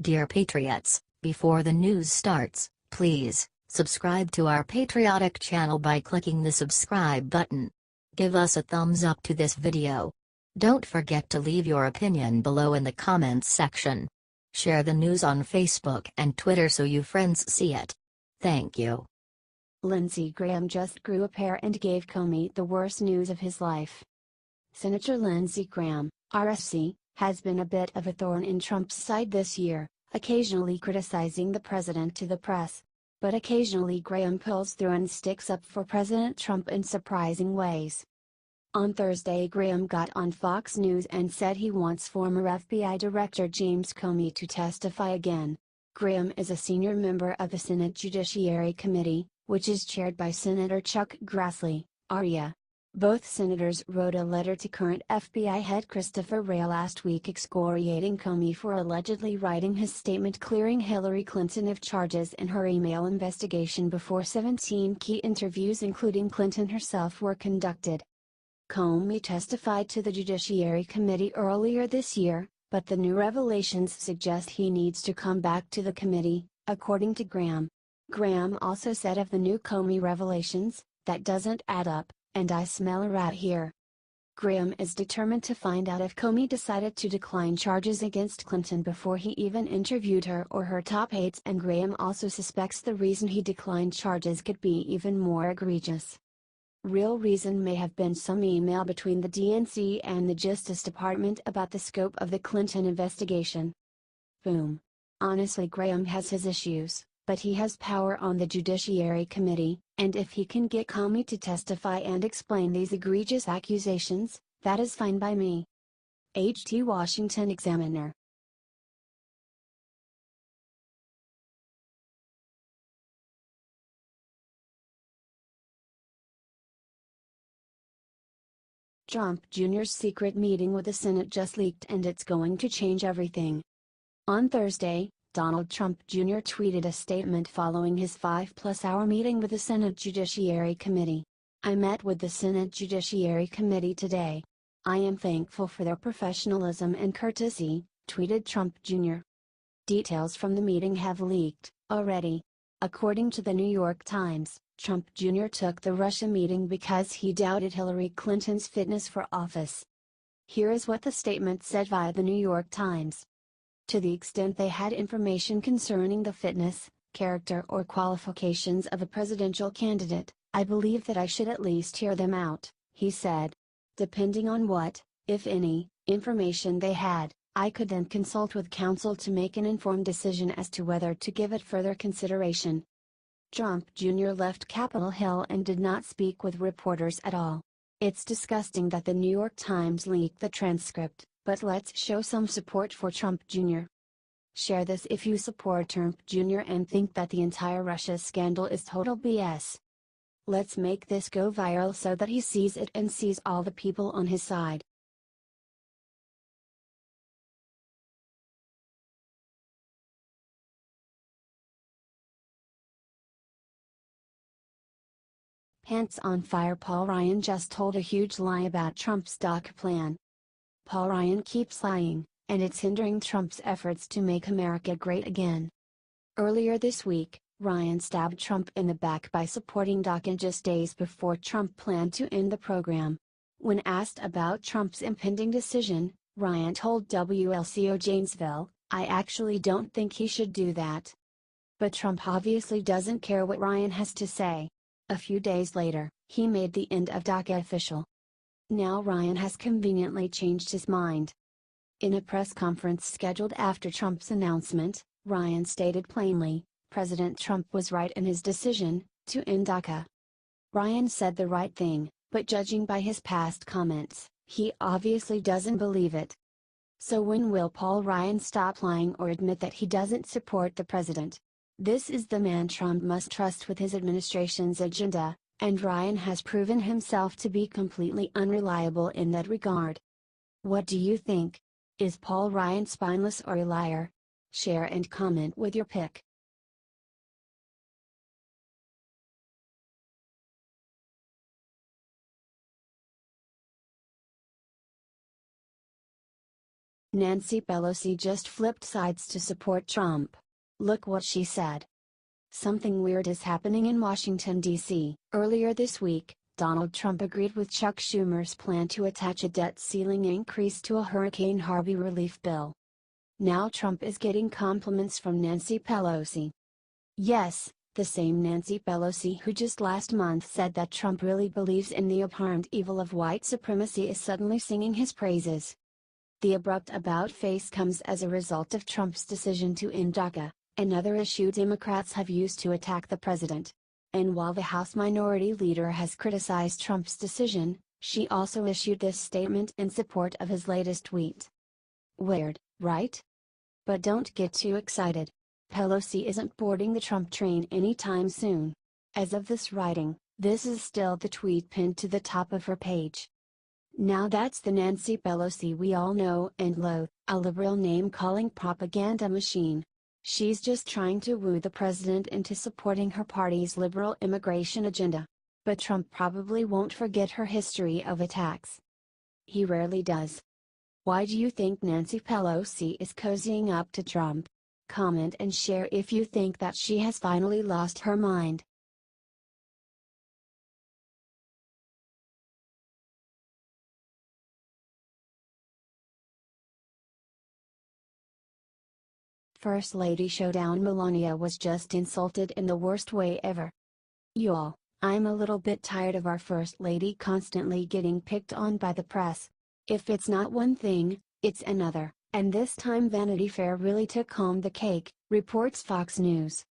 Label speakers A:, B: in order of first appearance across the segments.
A: Dear Patriots, before the news starts, please subscribe to our patriotic channel by clicking the subscribe button. Give us a thumbs up to this video. Don't forget to leave your opinion below in the comments section. Share the news on Facebook and Twitter so your friends see it. Thank you.
B: Lindsey Graham just grew a pair and gave Comey the worst news of his life. Senator Lindsey Graham, RSC, has been a bit of a thorn in Trump's side this year, occasionally criticizing the president to the press. But occasionally Graham pulls through and sticks up for President Trump in surprising ways. On Thursday, Graham got on Fox News and said he wants former FBI Director James Comey to testify again. Graham is a senior member of the Senate Judiciary Committee, which is chaired by Senator Chuck Grassley, REA. Both senators wrote a letter to current FBI head Christopher Wray last week excoriating Comey for allegedly writing his statement clearing Hillary Clinton of charges in her email investigation before 17 key interviews including Clinton herself were conducted. Comey testified to the Judiciary Committee earlier this year, but the new revelations suggest he needs to come back to the committee, according to Graham. Graham also said of the new Comey revelations, "That doesn't add up, and I smell a rat here." Graham is determined to find out if Comey decided to decline charges against Clinton before he even interviewed her or her top aides, and Graham also suspects the reason he declined charges could be even more egregious. Real reason may have been some email between the DNC and the Justice Department about the scope of the Clinton investigation. Boom. Honestly, Graham has his issues, but he has power on the Judiciary Committee, and if he can get Comey to testify and explain these egregious accusations, that is fine by me. H.T. Washington Examiner. Trump Jr.'s secret meeting with the Senate just leaked and it's going to change everything. On Thursday, Donald Trump Jr. tweeted a statement following his 5-plus-hour meeting with the Senate Judiciary Committee. "I met with the Senate Judiciary Committee today. I am thankful for their professionalism and courtesy," tweeted Trump Jr. Details from the meeting have leaked, already. According to the New York Times, Trump Jr. took the Russia meeting because he doubted Hillary Clinton's fitness for office. Here is what the statement said via the New York Times. "To the extent they had information concerning the fitness, character or qualifications of a presidential candidate, I believe that I should at least hear them out," he said. "Depending on what, if any, information they had, I could then consult with counsel to make an informed decision as to whether to give it further consideration." Trump Jr. left Capitol Hill and did not speak with reporters at all. It's disgusting that the New York Times leaked the transcript, but let's show some support for Trump Jr. Share this if you support Trump Jr. and think that the entire Russia scandal is total BS. Let's make this go viral so that he sees it and sees all the people on his side. Pants on fire. Paul Ryan just told a huge lie about Trump's DACA plan. Paul Ryan keeps lying, and it's hindering Trump's efforts to make America great again. Earlier this week, Ryan stabbed Trump in the back by supporting DACA just days before Trump planned to end the program. When asked about Trump's impending decision, Ryan told WLCO Janesville, "I actually don't think he should do that." But Trump obviously doesn't care what Ryan has to say. A few days later, he made the end of DACA official. Now Ryan has conveniently changed his mind. In a press conference scheduled after Trump's announcement, Ryan stated plainly, President Trump was right in his decision to end DACA. Ryan said the right thing, but judging by his past comments, he obviously doesn't believe it. So when will Paul Ryan stop lying or admit that he doesn't support the president? This is the man Trump must trust with his administration's agenda, and Ryan has proven himself to be completely unreliable in that regard. What do you think? Is Paul Ryan spineless or a liar? Share and comment with your pick. Nancy Pelosi just flipped sides to support Trump. Look what she said. Something weird is happening in Washington, D.C. Earlier this week, Donald Trump agreed with Chuck Schumer's plan to attach a debt ceiling increase to a Hurricane Harvey relief bill. Now Trump is getting compliments from Nancy Pelosi. Yes, the same Nancy Pelosi who just last month said that Trump really believes in the abhorrent evil of white supremacy is suddenly singing his praises. The abrupt about-face comes as a result of Trump's decision to end DACA, another issue Democrats have used to attack the president. And while the House Minority Leader has criticized Trump's decision, she also issued this statement in support of his latest tweet. Weird, right? But don't get too excited. Pelosi isn't boarding the Trump train anytime soon. As of this writing, this is still the tweet pinned to the top of her page. Now that's the Nancy Pelosi we all know and loathe, a liberal name-calling propaganda machine. She's just trying to woo the president into supporting her party's liberal immigration agenda. But Trump probably won't forget her history of attacks. He rarely does. Why do you think Nancy Pelosi is cozying up to Trump? Comment and share if you think that she has finally lost her mind. First Lady Showdown. Melania was just insulted in the worst way ever. Y'all, I'm a little bit tired of our First Lady constantly getting picked on by the press. If it's not one thing, it's another, and this time Vanity Fair really took home the cake, reports Fox News.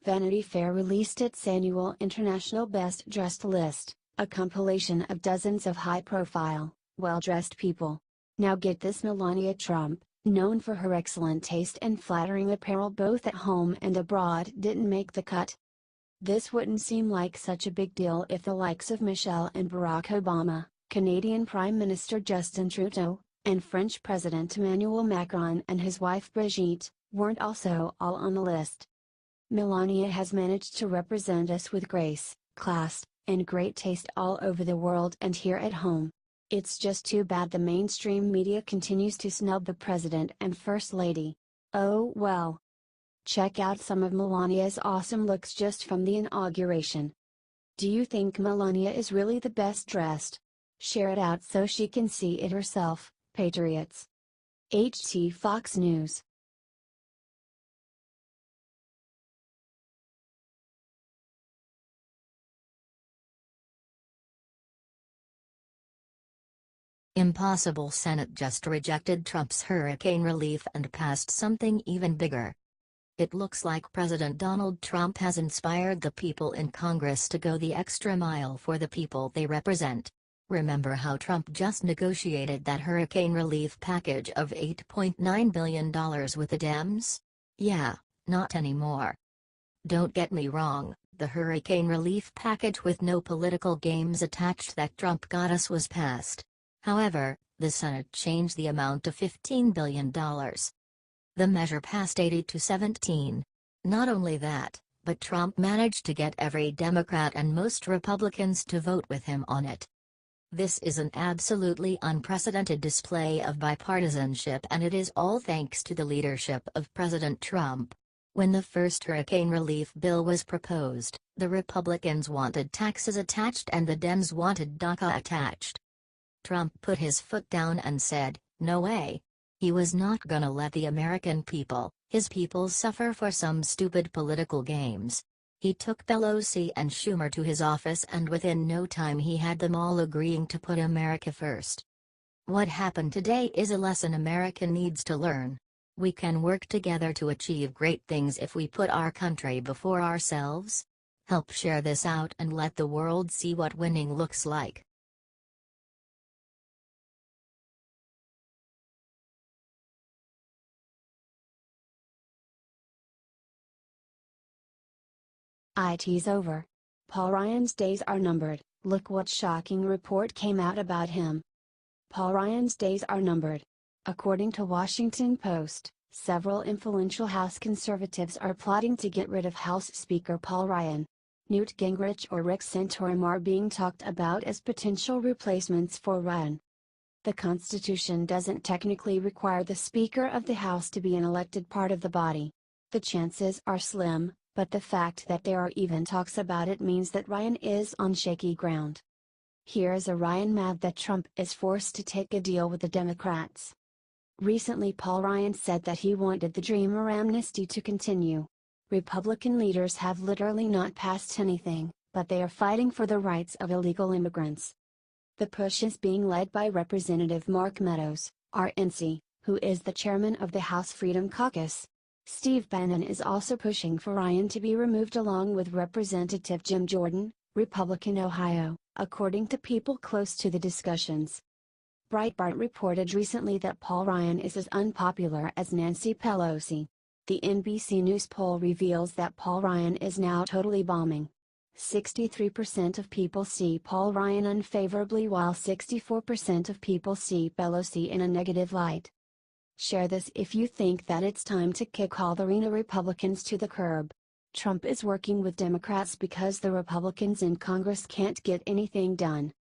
B: Vanity Fair released its annual International Best Dressed list, a compilation of dozens of high-profile, well-dressed people. Now get this: Melania Trump, known for her excellent taste and flattering apparel both at home and abroad, didn't make the cut. This wouldn't seem like such a big deal if the likes of Michelle and Barack Obama, Canadian Prime Minister Justin Trudeau, and French President Emmanuel Macron and his wife Brigitte, weren't also all on the list. Melania has managed to represent us with grace, class, and great taste all over the world and here at home. It's just too bad the mainstream media continues to snub the president and First Lady. Oh well. Check out some of Melania's awesome looks just from the inauguration. Do you think Melania is really the best dressed? Share it out so she can see it herself, patriots. HT Fox News.
A: Impossible. Senate just rejected Trump's hurricane relief and passed something even bigger. It looks like President Donald Trump has inspired the people in Congress to go the extra mile for the people they represent. Remember how Trump just negotiated that hurricane relief package of $8.9 billion with the Dems? Yeah, not anymore. Don't get me wrong, the hurricane relief package with no political games attached that Trump got us was passed. However, the Senate changed the amount to $15 billion. The measure passed 80-17. Not only that, but Trump managed to get every Democrat and most Republicans to vote with him on it. This is an absolutely unprecedented display of bipartisanship, and it is all thanks to the leadership of President Trump. When the first hurricane relief bill was proposed, the Republicans wanted taxes attached and the Dems wanted DACA attached. Trump put his foot down and said, no way. He was not gonna let the American people, his people, suffer for some stupid political games. He took Pelosi and Schumer to his office, and within no time he had them all agreeing to put America first. What happened today is a lesson America needs to learn. We can work together to achieve great things if we put our country before ourselves. Help share this out and let the world see what winning looks like.
B: IT's over. Paul Ryan's days are numbered. Look what shocking report came out about him. Paul Ryan's days are numbered. According to Washington Post, several influential House conservatives are plotting to get rid of House Speaker Paul Ryan. Newt Gingrich or Rick Santorum are being talked about as potential replacements for Ryan. The Constitution doesn't technically require the Speaker of the House to be an elected part of the body. The chances are slim, but the fact that there are even talks about it means that Ryan is on shaky ground. Here is a Ryan mad that Trump is forced to take a deal with the Democrats. Recently Paul Ryan said that he wanted the Dreamer amnesty to continue. Republican leaders have literally not passed anything, but they are fighting for the rights of illegal immigrants. The push is being led by Representative Mark Meadows, RNC, who is the chairman of the House Freedom Caucus. Steve Bannon is also pushing for Ryan to be removed along with Representative Jim Jordan, Republican Ohio, according to people close to the discussions. Breitbart reported recently that Paul Ryan is as unpopular as Nancy Pelosi. The NBC News poll reveals that Paul Ryan is now totally bombing. 63% of people see Paul Ryan unfavorably while 64% of people see Pelosi in a negative light. Share this if you think that it's time to kick all the Reno Republicans to the curb. Trump is working with Democrats because the Republicans in Congress can't get anything done.